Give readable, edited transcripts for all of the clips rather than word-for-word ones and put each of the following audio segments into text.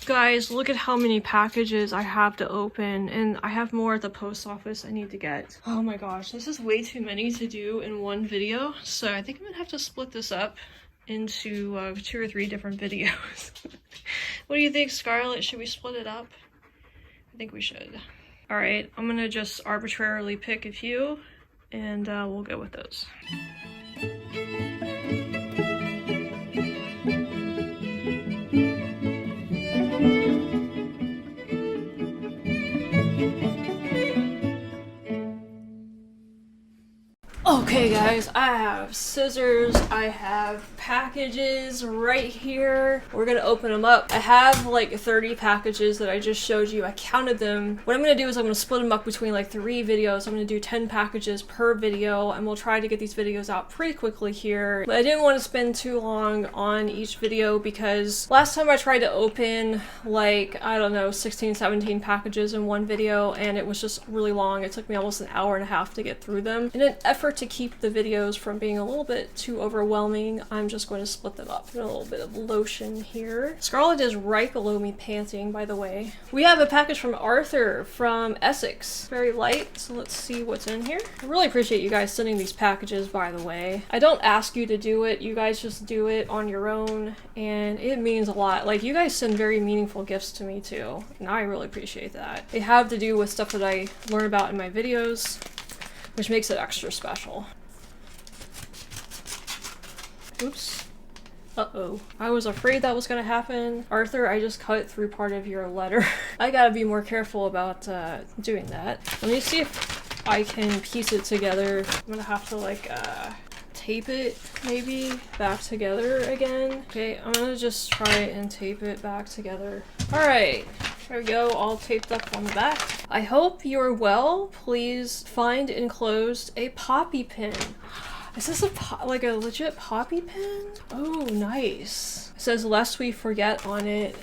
Guys, look at how many packages I have to open, and I have more at the post office I need to get. Oh my gosh, this is way too many to do in one video, so I think I'm gonna have to split this up into 2 or 3 different videos. What do you think, Scarlett? Should we split it up? I think we should. Alright, I'm gonna just arbitrarily pick a few, and we'll go with those. Okay guys, I have scissors, I have packages right here. We're gonna open them up. I have like 30 packages that I just showed you. I counted them. What I'm gonna do is I'm gonna split them up between like 3 videos. I'm gonna do 10 packages per video, and we'll try to get these videos out pretty quickly here. But I didn't want to spend too long on each video because last time I tried to open like, I don't know, 16, 17 packages in one video, and it was just really long. It took me almost an hour and a half to get through them. In an effort to keep the videos from being a little bit too overwhelming, I'm just going to split them up. A little bit of lotion here. Scarlett is right below me panting, by the way. We have a package from Arthur from Essex. Very light, so let's see what's in here. I really appreciate you guys sending these packages, by the way. I don't ask you to do it, you guys just do it on your own, and it means a lot. Like, you guys send very meaningful gifts to me too, and I really appreciate that. They have to do with stuff that I learn about in my videos, which makes it extra special. Oops. Uh-oh. I was afraid that was gonna happen. Arthur, I just cut through part of your letter. I gotta be more careful about doing that. Let me see if I can piece it together. I'm gonna have to like tape it maybe back together again. Okay, I'm gonna just try and tape it back together. Alright. There we go, all taped up on the back. I hope you're well. Please find enclosed a poppy pin. Is this like a legit poppy pin? Oh, nice. It says "lest we forget" on it.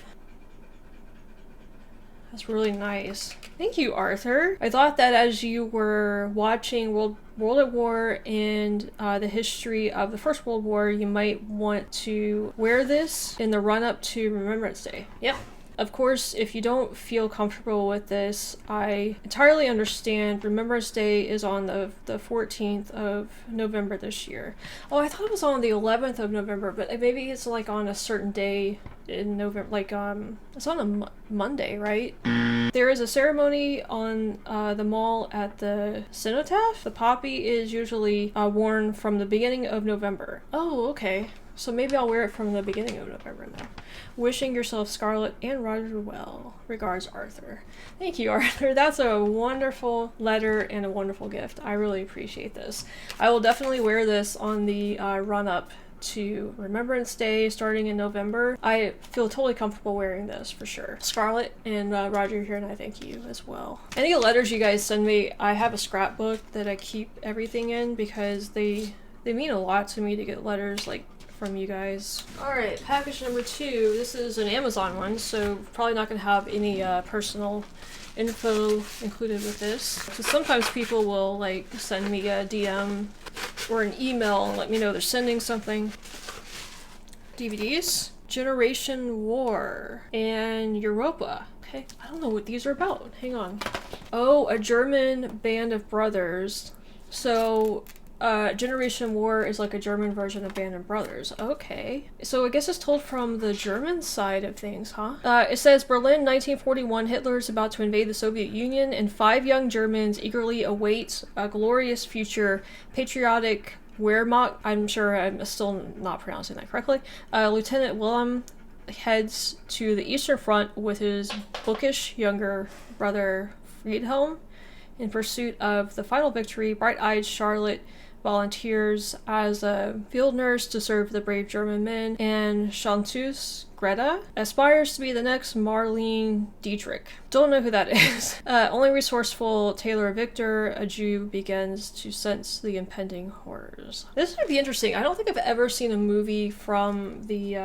That's really nice. Thank you, Arthur. I thought that as you were watching World at War and the history of the First World War, you might want to wear this in the run-up to Remembrance Day. Yep. Of course, if you don't feel comfortable with this, I entirely understand. Remembrance Day is on the 14th of November this year. Oh, I thought it was on the 11th of November, but maybe it's like on a certain day in November, like it's on a Monday, right? There is a ceremony on the mall at the cenotaph. The poppy is usually worn from the beginning of November. Oh, okay. So maybe I'll wear it from the beginning of November now. Wishing yourself, Scarlett, and Roger well. Regards, Arthur. Thank you, Arthur. That's a wonderful letter and a wonderful gift. I really appreciate this. I will definitely wear this on the run-up to Remembrance Day starting in November. I feel totally comfortable wearing this for sure. Scarlett and Roger here, and I thank you as well. Any letters you guys send me, I have a scrapbook that I keep everything in because they mean a lot to me to get letters like from you guys. Alright, package number 2. This is an Amazon one, so probably not going to have any personal info included with this. So sometimes people will like send me a DM or an email and let me know they're sending something. DVDs. Generation War and Europa. Okay, I don't know what these are about. Hang on. Oh, a German band of brothers. So Generation War is like a German version of Band of Brothers. Okay. So I guess it's told from the German side of things, huh? It says Berlin, 1941, Hitler is about to invade the Soviet Union, and 5 young Germans eagerly await a glorious future. Patriotic Wehrmacht, I'm sure I'm still not pronouncing that correctly. Lieutenant Wilhelm heads to the Eastern Front with his bookish younger brother Friedhelm in pursuit of the final victory. Bright-eyed Charlotte volunteers as a field nurse to serve the brave German men, and Chanteuse Greta aspires to be the next Marlene Dietrich. Don't know who that is. Only resourceful Taylor Victor, a Jew, begins to sense the impending horrors. This would be interesting. I don't think I've ever seen a movie from the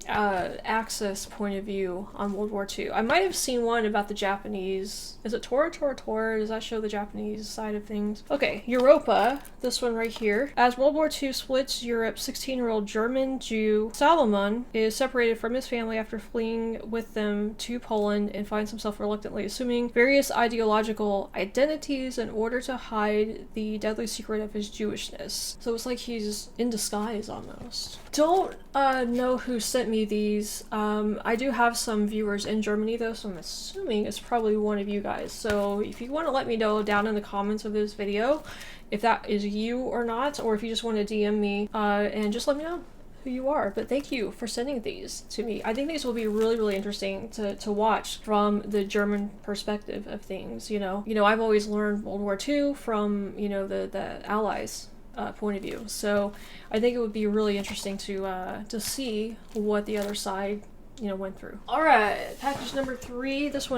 Axis point of view on World War II. I might have seen one about the Japanese. Is it Tora? Does that show the Japanese side of things? Okay, Europa, this one right here. As World War II splits Europe, 16-year-old German Jew Salomon is separated from from his family after fleeing with them to Poland and finds himself reluctantly assuming various ideological identities in order to hide the deadly secret of his Jewishness. So it's like he's in disguise almost. Don't know who sent me these. I do have some viewers in Germany though, so I'm assuming it's probably one of you guys. So if you want to let me know down in the comments of this video if that is you or not, or if you just want to DM me and just let me know who you are. But thank you for sending these to me. I think these will be really, really interesting to watch from the German perspective of things, you know. I've always learned World War II from, you know, the Allies point of view. So I think it would be really interesting to see what the other side, you know, went through. All right, package number 3. This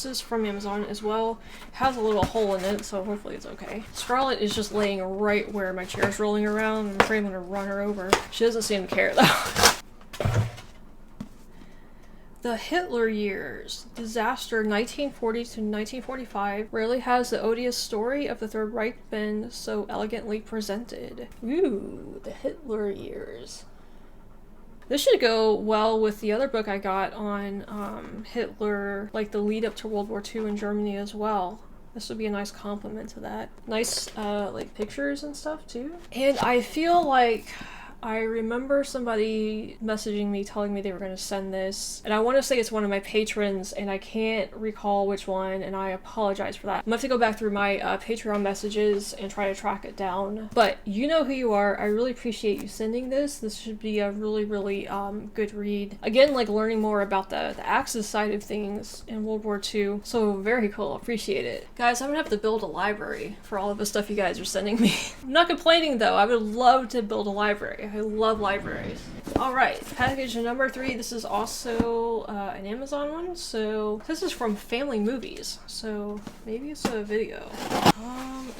is from Amazon as well. It has a little hole in it, so hopefully it's okay. Scarlett is just laying right where my chair is rolling around. I'm afraid I'm gonna run her over. She doesn't seem to care though. The Hitler Years. Disaster 1940 to 1945 rarely has the odious story of the Third Reich been so elegantly presented. Ooh, the Hitler Years. This should go well with the other book I got on Hitler, like the lead up to World War II in Germany as well. This would be a nice complement to that. Nice like pictures and stuff too. And I feel like I remember somebody messaging me telling me they were going to send this, and I want to say it's one of my patrons, and I can't recall which one, and I apologize for that. I'm going to have to go back through my Patreon messages and try to track it down. But you know who you are. I really appreciate you sending this. This should be a really, really good read. Again, like learning more about the Axis side of things in World War II. So very cool. Appreciate it. Guys, I'm going to have to build a library for all of the stuff you guys are sending me. I'm not complaining though. I would love to build a library. I love libraries. Alright, package number 3. This is also an Amazon one, so this is from Family Movies, so maybe it's a video.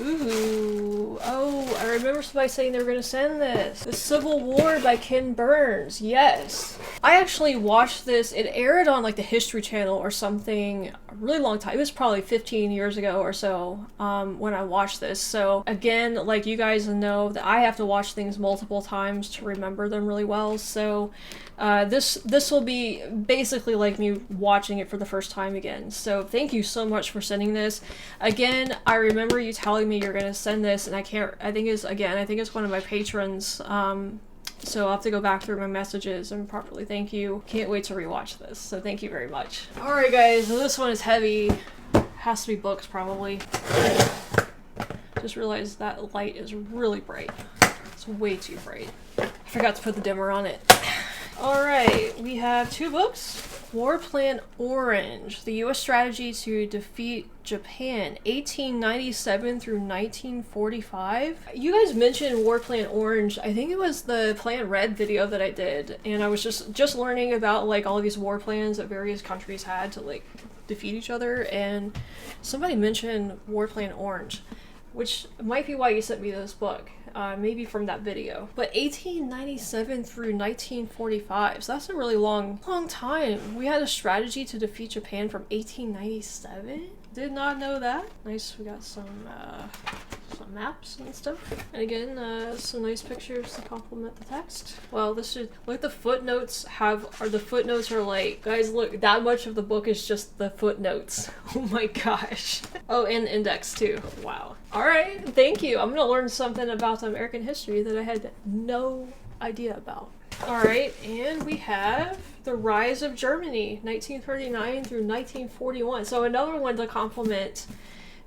Ooh, oh, I remember somebody saying they were gonna send this. The Civil War by Ken Burns, yes. I actually watched this. It aired on like the History Channel or something a really long time. It was probably 15 years ago or so when I watched this. So again, like you guys know that I have to watch things multiple times to remember them really well. So this will be basically like me watching it for the first time again. So thank you so much for sending this. Again, I remember you telling me you're gonna send this, and I think it's one of my patrons. So I'll have to go back through my messages and properly thank you. Can't wait to rewatch this, so thank you very much. Alright guys, this one is heavy. Has to be books probably. Just realized that light is really bright. It's way too bright. I forgot to put the dimmer on it. Alright, we have 2 books. War Plan Orange, the U.S. Strategy to Defeat Japan, 1897 through 1945. You guys mentioned War Plan Orange. I think it was the Plan Red video that I did, and I was just learning about like all of these war plans that various countries had to like defeat each other, and somebody mentioned War Plan Orange, which might be why you sent me this book. Maybe from that video. But 1897 through 1945, so that's a really long time. We had a strategy to defeat Japan from 1897? Did not know that. Nice, we got some maps and stuff. And again, some nice pictures to complement the text. Well, this should, like the footnotes the footnotes are like, guys look, that much of the book is just the footnotes. Oh my gosh. Oh, and index too. Wow. Alright, thank you. I'm gonna learn something about American history that I had no idea about. Alright, and we have The Rise of Germany, 1939 through 1941. So another one to complement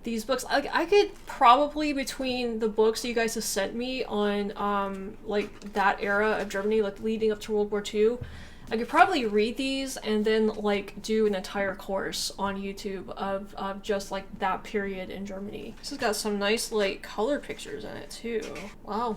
these books. I could probably, between the books you guys have sent me on like that era of Germany, like leading up to World War II, I could probably read these and then like do an entire course on YouTube of just like that period in Germany. This has got some nice like color pictures in it too. Wow.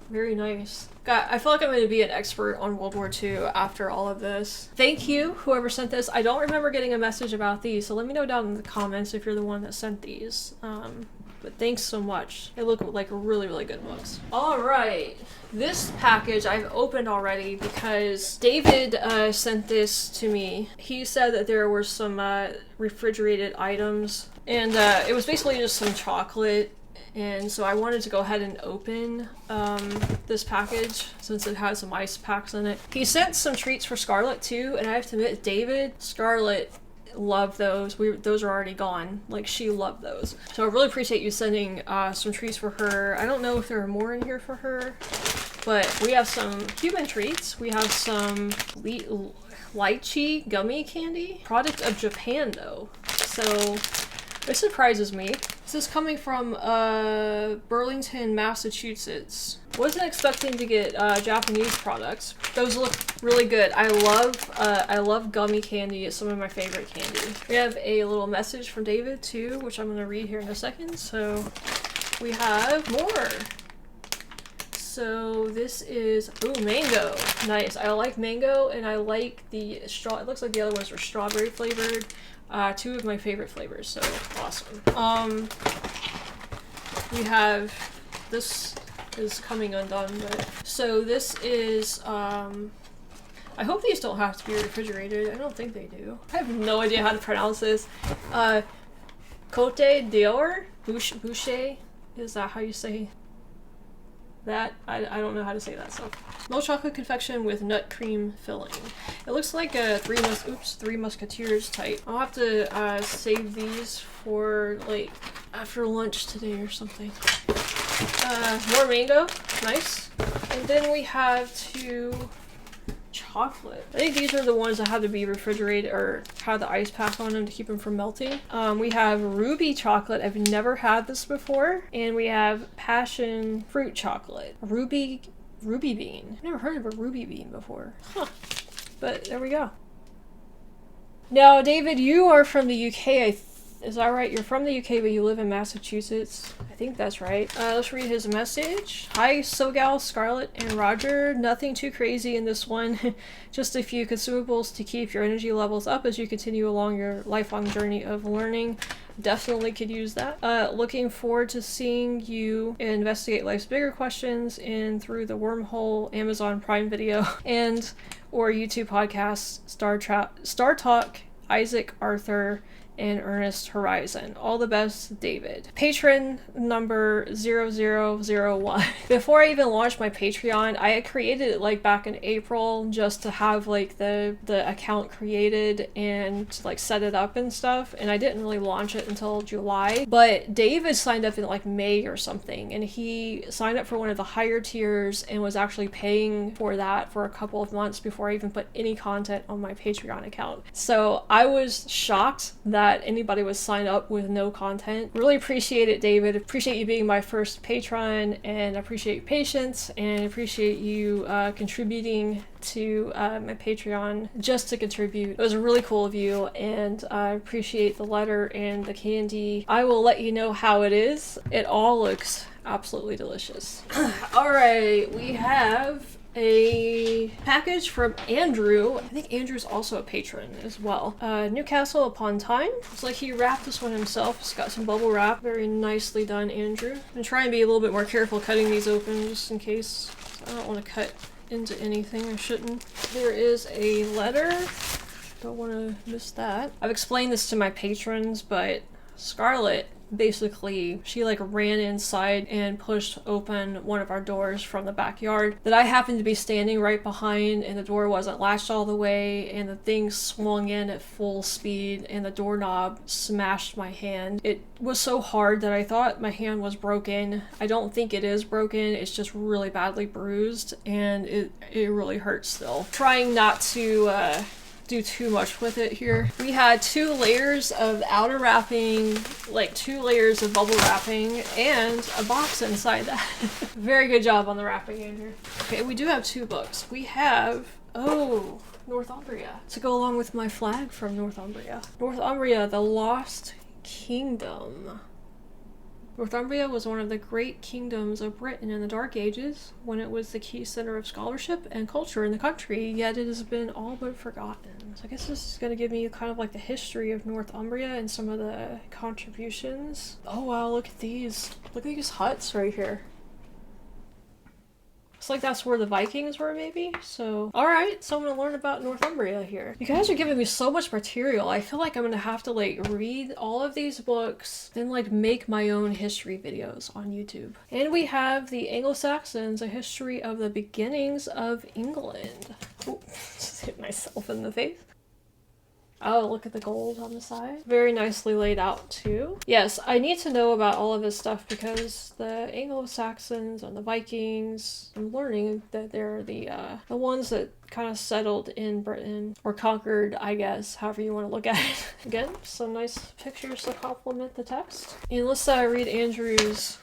Very nice. God, I feel like I'm going to be an expert on World War II after all of this. Thank you, whoever sent this. I don't remember getting a message about these, so let me know down in the comments if you're the one that sent these. But thanks so much. They look like really, really good books. Alright, this package I've opened already because David sent this to me. He said that there were some refrigerated items, and it was basically just some chocolate And so I wanted to go ahead and open this package since it has some ice packs in it. He sent some treats for Scarlett too, and I have to admit, David, Scarlett loved those. Those are already gone. Like, she loved those. So I really appreciate you sending some treats for her. I don't know if there are more in here for her, but we have some Cuban treats. We have some lychee gummy candy, product of Japan though. So it surprises me. This is coming from Burlington, Massachusetts. Wasn't expecting to get Japanese products. Those look really good. I love gummy candy. It's some of my favorite candy. We have a little message from David too, which I'm gonna read here in a second. So we have more. So this is, ooh, mango. Nice. I like mango, and I like the straw. It looks like the other ones are strawberry flavored. Two of my favorite flavors, so awesome. We have, this is coming undone, but, so this is, I hope these don't have to be refrigerated. I don't think they do. I have no idea how to pronounce this. Côte d'Or? Boucher? Is that how you say that? I don't know how to say that stuff. Milk chocolate confection with nut cream filling. It looks like a Three Musketeers type. I'll have to save these for like after lunch today or something. More mango, nice. And then we have two chocolate. I think these are the ones that have to be refrigerated or have the ice pack on them to keep them from melting. We have ruby chocolate. I've never had this before. And we have passion fruit chocolate. Ruby bean. I've never heard of a ruby bean before. Huh. But there we go. Now, David, you are from the UK. Is that right? You're from the UK, but you live in Massachusetts. I think that's right. Let's read his message. Hi, SoGal, Scarlett, and Roger. Nothing too crazy in this one. Just a few consumables to keep your energy levels up as you continue along your lifelong journey of learning. Definitely could use that. Looking forward to seeing you investigate life's bigger questions in through the wormhole, Amazon Prime Video, and or YouTube podcasts, Star Talk, Isaac, Arthur, and Ernest Horizon. All the best, David. Patron number 0001. Before I even launched my Patreon, I had created it like back in April just to have like the account created and like set it up and stuff, and I didn't really launch it until July. But David signed up in like May or something, and he signed up for one of the higher tiers and was actually paying for that for a couple of months before I even put any content on my Patreon account. So I was shocked that anybody would sign up with no content. Really appreciate it, David. Appreciate you being my first patron, and appreciate your patience, and appreciate you contributing to my Patreon just to contribute. It was really cool of you, and I appreciate the letter and the candy. I will let you know how it is. It all looks absolutely delicious. Alright, we have a package from Andrew. I think Andrew's also a patron as well. Newcastle upon Tyne. Looks like he wrapped this one himself. It's got some bubble wrap. Very nicely done, Andrew. I'm trying to be a little bit more careful cutting these open just in case. I don't want to cut into anything. I shouldn't. There is a letter. Don't want to miss that. I've explained this to my patrons, but Scarlett, basically, she like ran inside and pushed open one of our doors from the backyard that I happened to be standing right behind, and the door wasn't latched all the way, and the thing swung in at full speed and the doorknob smashed my hand. It was so hard that I thought my hand was broken. I don't think it is broken. It's just really badly bruised, and it really hurts still. Trying not to do too much with it here. We had 2 layers of outer wrapping, like 2 layers of bubble wrapping, and a box inside that. Very good job on the wrapping, Andrew. Okay, we do have 2 books. We have, oh, Northumbria, to go along with my flag from Northumbria. Northumbria, the Lost Kingdom. Northumbria was one of the great kingdoms of Britain in the Dark Ages, when it was the key center of scholarship and culture in the country, yet it has been all but forgotten. So I guess this is going to give me kind of like the history of Northumbria and some of the contributions. Oh wow, look at these. Look at these huts right here. Looks like that's where the Vikings were, maybe? So, alright, so I'm gonna learn about Northumbria here. You guys are giving me so much material. I feel like I'm gonna have to, like, read all of these books, then, like, make my own history videos on YouTube. And we have the Anglo-Saxons, a history of the beginnings of England. Ooh, just hit myself in the face. Oh, look at the gold on the side. Very nicely laid out too. Yes, I need to know about all of this stuff because the Anglo-Saxons and the Vikings, I'm learning that they're the ones that kind of settled in Britain, or conquered, I guess, however you want to look at it. Again, some nice pictures to complement the text. And let's read Andrew's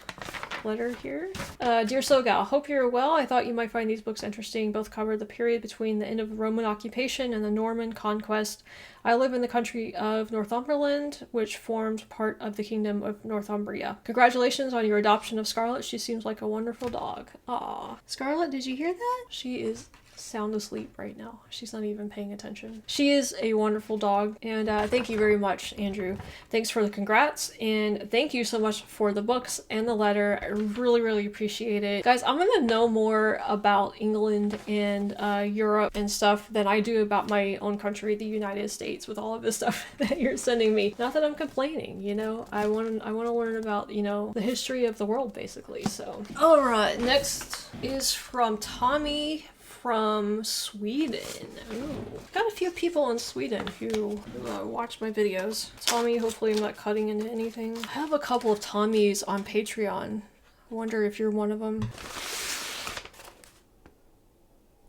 letter here. Dear SoGal, hope you're well. I thought you might find these books interesting. Both cover the period between the end of Roman occupation and the Norman conquest. I live in the country of Northumberland, which formed part of the kingdom of Northumbria. Congratulations on your adoption of Scarlet. She seems like a wonderful dog. Aw. Scarlet, did you hear that? She is sound asleep right now. She's not even paying attention. She is a wonderful dog, and thank you very much, Andrew. Thanks for the congrats, and thank you so much for the books and the letter. I really, really appreciate it. Guys, I'm gonna know more about England and Europe and stuff than I do about my own country, the United States, with all of this stuff that you're sending me. Not that I'm complaining, you know? I want to learn about, you know, the history of the world, basically, so. Alright, next is from Tommy from Sweden. Ooh. Got a few people in Sweden who watch my videos. Tommy, hopefully I'm not cutting into anything. I have a couple of Tommies on Patreon. I wonder if you're one of them.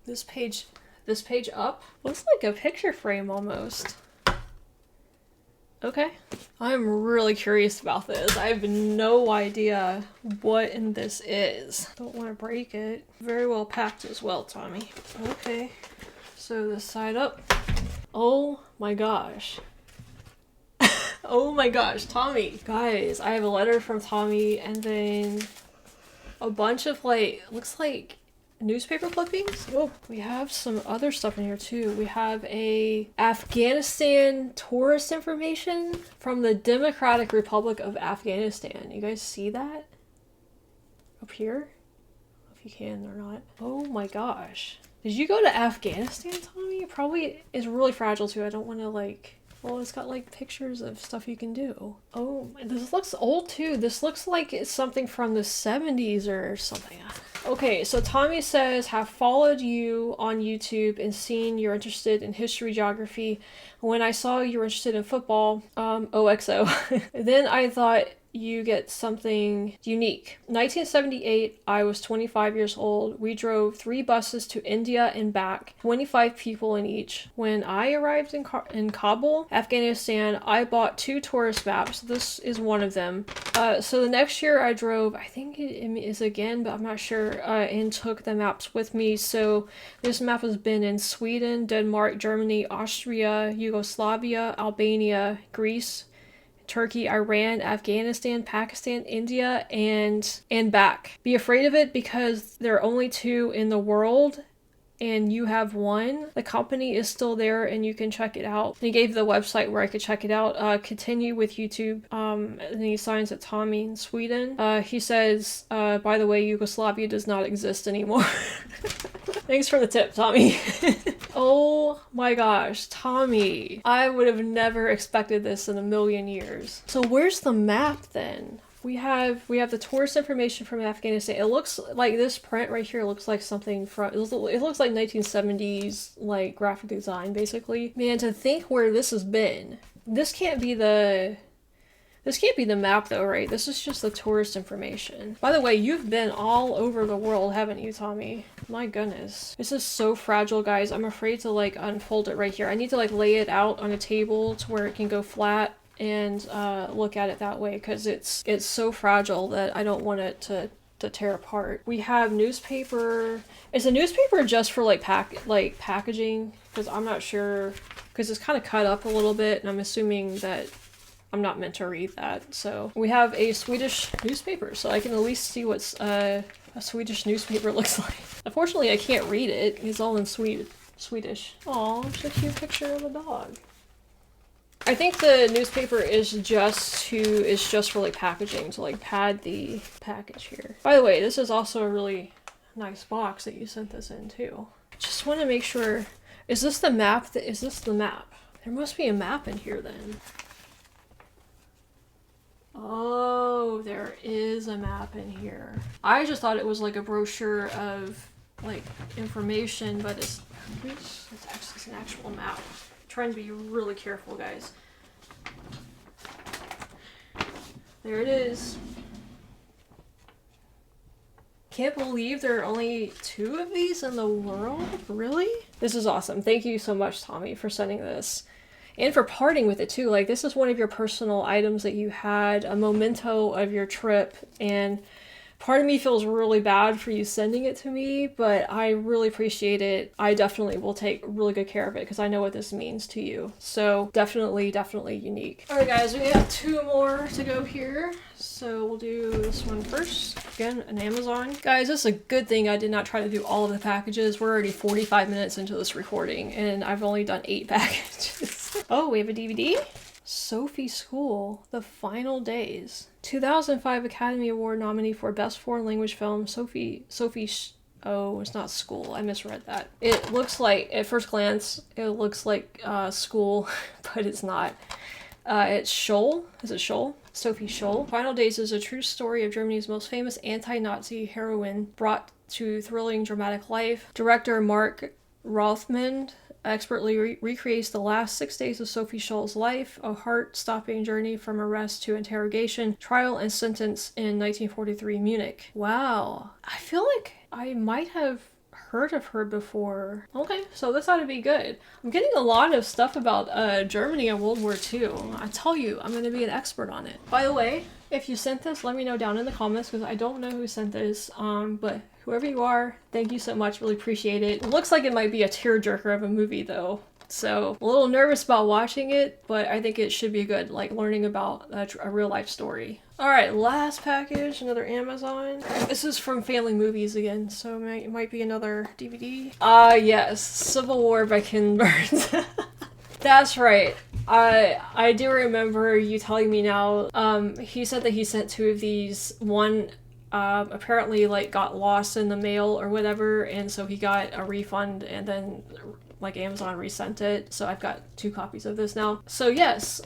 This page up looks like a picture frame almost. Okay. I'm really curious about this. I have no idea what in this is. Don't want to break it. Very well packed as well, Tommy. Okay. So this side up. Oh my gosh. Oh my gosh, Tommy. Guys, I have a letter from Tommy and then a bunch of looks like newspaper clippings. Oh, we have some other stuff in here too. We have a Afghanistan tourist information from the Democratic Republic of Afghanistan. You guys see that? Up here? If you can or not. Oh my gosh. Did you go to Afghanistan, Tommy? It probably is really fragile too. I don't want to well, it's got pictures of stuff you can do. Oh, this looks old too. This looks like it's something from the 70s or something. Okay, so Tommy says, have followed you on YouTube and seen you're interested in history, geography. When I saw you were interested in football, OXO, then I thought you get something unique. 1978, I was 25 years old. We drove 3 buses to India and back, 25 people in each. When I arrived in Kabul, Afghanistan, I bought 2 tourist maps. This is one of them. So the next year I drove, I think it is again, but I'm not sure, and took the maps with me. So this map has been in Sweden, Denmark, Germany, Austria, Yugoslavia, Albania, Greece, Turkey, Iran, Afghanistan, Pakistan, India, and back. Be afraid of it because there are only 2 in the world and you have 1. The company is still there and you can check it out. And he gave the website where I could check it out. Continue with YouTube. And he signs at Tommy in Sweden. He says, by the way, Yugoslavia does not exist anymore. Thanks for the tip, Tommy. Oh my gosh, Tommy. I would have never expected this in a million years. So where's the map then? We have the tourist information from Afghanistan. It looks like this print right here looks like something from, it looks like 1970s graphic design basically. Man, to think where this has been. This can't be the map though, right? This is just the tourist information. By the way, you've been all over the world, haven't you, Tommy? My goodness. This is so fragile, guys. I'm afraid to unfold it right here. I need to lay it out on a table to where it can go flat and look at it that way because it's so fragile that I don't want it to tear apart. We have newspaper. Is a newspaper just for packaging? Because I'm not sure, because it's kind of cut up a little bit and I'm assuming that I'm not meant to read that. So we have a Swedish newspaper, so I can at least see what's a Swedish newspaper looks like. Unfortunately, I can't read it. It's all in Swedish. Aw, it's a cute picture of a dog. I think the newspaper is just for packaging, to pad the package here. By the way, this is also a really nice box that you sent this in too. Just want to make sure, is this the map? Is this the map? There must be a map in here then. Oh, there is a map in here. I just thought it was like a brochure of like information, but it's an actual map. I'm trying to be really careful, guys. There it is. Can't believe there are only 2 of these in the world? Really? This is awesome. Thank you so much, Tommy, for sending this. And for parting with it too. Like, this is one of your personal items that you had, a memento of your trip, and part of me feels really bad for you sending it to me, but I really appreciate it. I definitely will take really good care of it because I know what this means to you. So definitely, definitely unique. All right, guys, we have 2 more to go here. So we'll do this one first. Again, an Amazon. Guys, this is a good thing I did not try to do all of the packages. We're already 45 minutes into this recording and I've only done 8 packages. Oh, we have a DVD? Sophie School, The Final Days. 2005 Academy Award nominee for Best Foreign Language Film, oh, it's not School. I misread that. It looks like, at first glance, it looks like School, but it's not. It's Scholl. Is it Scholl? Sophie Scholl. Final Days is a true story of Germany's most famous anti-Nazi heroine brought to thrilling dramatic life. Director Mark Rothman expertly recreates the last 6 days of Sophie Scholl's life, a heart-stopping journey from arrest to interrogation, trial, and sentence in 1943 Munich. Wow. I feel like I might have heard of her before. Okay, so this ought to be good. I'm getting a lot of stuff about Germany and World War II. I tell you, I'm going to be an expert on it. By the way, if you sent this, let me know down in the comments because I don't know who sent this, but whoever you are, thank you so much. Really appreciate it. It looks like it might be a tearjerker of a movie though. So a little nervous about watching it, but I think it should be good, like learning about a real life story. All right, last package, another Amazon. This is from Family Movies again, so it might be another DVD. Yes, Civil War by Ken Burns. That's right. I do remember you telling me now. He said that he sent 2 of these. One apparently like got lost in the mail or whatever, and so he got a refund and then like Amazon resent it. So I've got 2 copies of this now. So yes,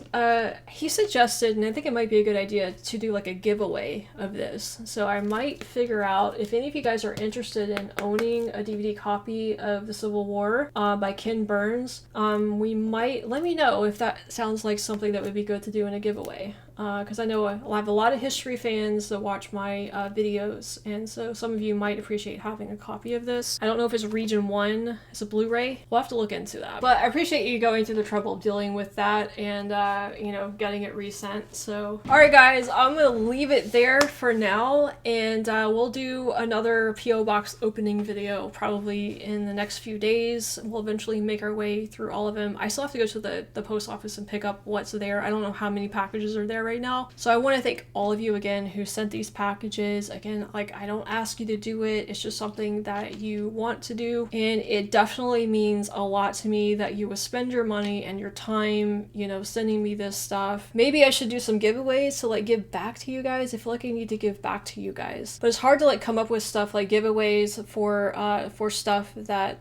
he suggested, and I think it might be a good idea to do like a giveaway of this. So I might figure out if any of you guys are interested in owning a DVD copy of the Civil War by Ken Burns. We might, let me know if that sounds like something that would be good to do in a giveaway. Because I know I have a lot of history fans that watch my videos, and so some of you might appreciate having a copy of this. I don't know if it's Region 1, it's a Blu-ray. We'll have to look into that. But I appreciate you going through the trouble of dealing with that and, you know, getting it resent. So, alright guys, I'm gonna leave it there for now, and we'll do another P.O. Box opening video probably in the next few days. We'll eventually make our way through all of them. I still have to go to the post office and pick up what's there. I don't know how many packages are there right now. So I want to thank all of you again who sent these packages. Again, like, I don't ask you to do it. It's just something that you want to do. And it definitely means a lot to me that you would spend your money and your time, you know, sending me this stuff. Maybe I should do some giveaways to like give back to you guys. I feel like I need to give back to you guys. But it's hard to like come up with stuff like giveaways for stuff that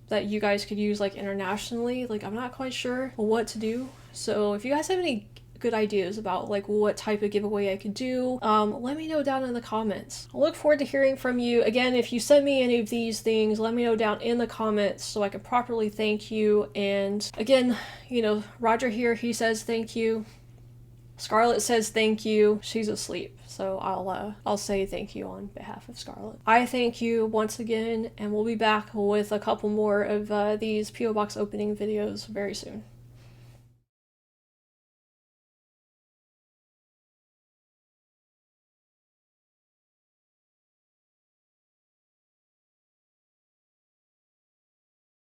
that you guys could use like internationally. Like, I'm not quite sure what to do. So if you guys have any good ideas about like what type of giveaway I could do, let me know down in the comments. I look forward to hearing from you. Again, if you send me any of these things, let me know down in the comments so I can properly thank you. And again, you know, Roger here, he says thank you. Scarlett says thank you. She's asleep, so I'll say thank you on behalf of Scarlett. I thank you once again, and we'll be back with a couple more of these P.O. Box opening videos very soon.